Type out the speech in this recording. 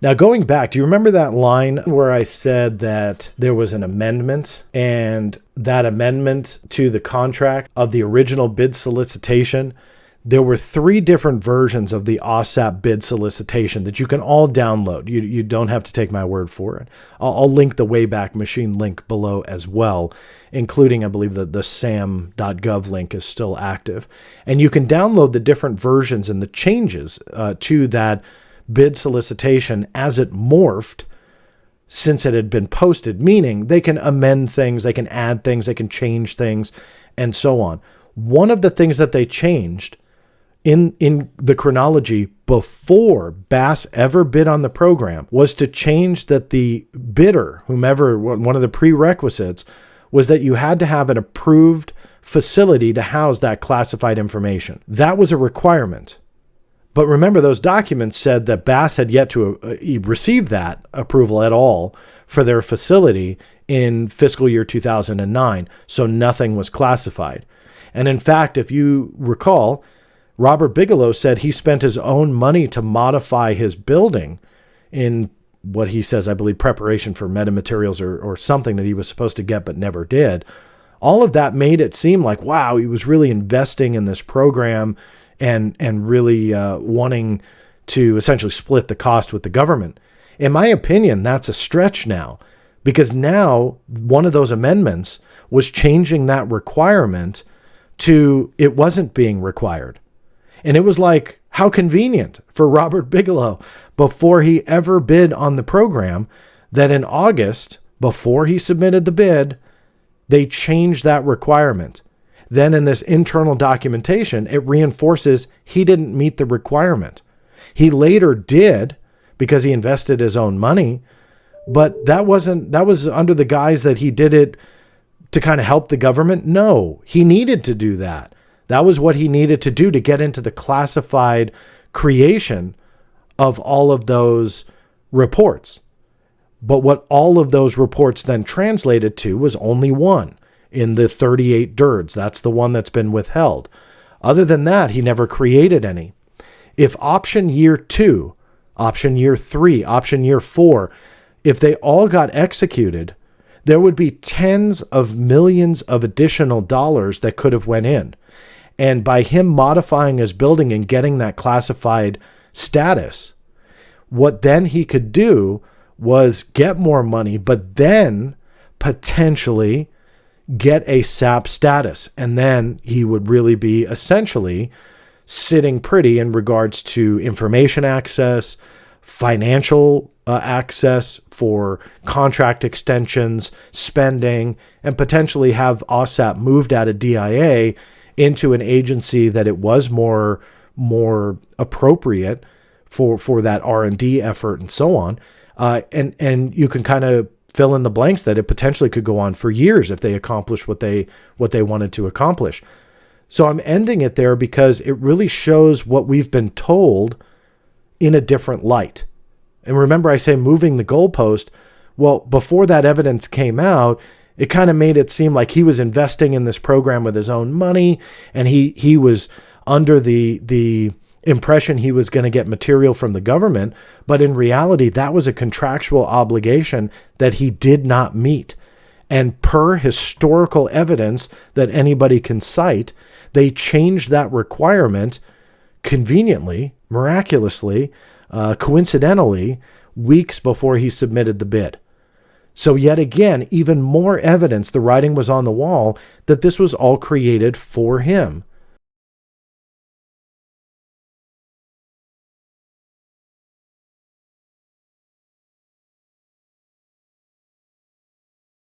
Now, going back, do you remember that line where I said that there was an amendment, and that amendment to the contract of the original bid solicitation? There were 3 different versions of the AAWSAP bid solicitation that you can all download. You don't have to take my word for it. I'll link the Wayback Machine link below as well, including, I believe, the sam.gov link is still active. And you can download the different versions and the changes to that bid solicitation as it morphed since it had been posted, meaning they can amend things, they can add things, they can change things, and so on. One of the things that they changed in the chronology before BAASS ever bid on the program was to change that the bidder, whomever, one of the prerequisites was that you had to have an approved facility to house that classified information. That was a requirement. But remember, those documents said that BAASS had yet to receive that approval at all for their facility in fiscal year 2009, so nothing was classified. And in fact, if you recall, Robert Bigelow said he spent his own money to modify his building in what he says, I believe, preparation for metamaterials or something that he was supposed to get but never did. All of that made it seem like, wow, he was really investing in this program and really wanting to essentially split the cost with the government. In my opinion, that's a stretch now, because now one of those amendments was changing that requirement to it wasn't being required. And it was like, how convenient for Robert Bigelow before he ever bid on the program that in August, before he submitted the bid, they changed that requirement. Then in this internal documentation, it reinforces he didn't meet the requirement. He later did because he invested his own money, but that was under the guise that he did it to kind of help the government. No, he needed to do that. That was what he needed to do to get into the classified creation of all of those reports. But what all of those reports then translated to was only one in the 38 DIRDs. That's the one that's been withheld. Other than that, he never created any. If option year 2, option year 3, option year 4, if they all got executed, there would be tens of millions of additional dollars that could have went in. And by him modifying his building and getting that classified status, what then he could do was get more money, but then potentially get a SAP status. And then he would really be essentially sitting pretty in regards to information access, financial access for contract extensions, spending, and potentially have AAWSAP moved out of DIA into an agency that it was more appropriate for that R&D effort and so on. And you can kind of fill in the blanks that it potentially could go on for years if they accomplish what they wanted to accomplish. So I'm ending it there because it really shows what we've been told in a different light. And remember, I say moving the goalpost. Well, before that evidence came out, it kind of made it seem like he was investing in this program with his own money, and he was under the impression he was going to get material from the government. But in reality, that was a contractual obligation that he did not meet. And per historical evidence that anybody can cite, they changed that requirement conveniently, miraculously, coincidentally, weeks before he submitted the bid. So yet again, even more evidence, the writing was on the wall, that this was all created for him.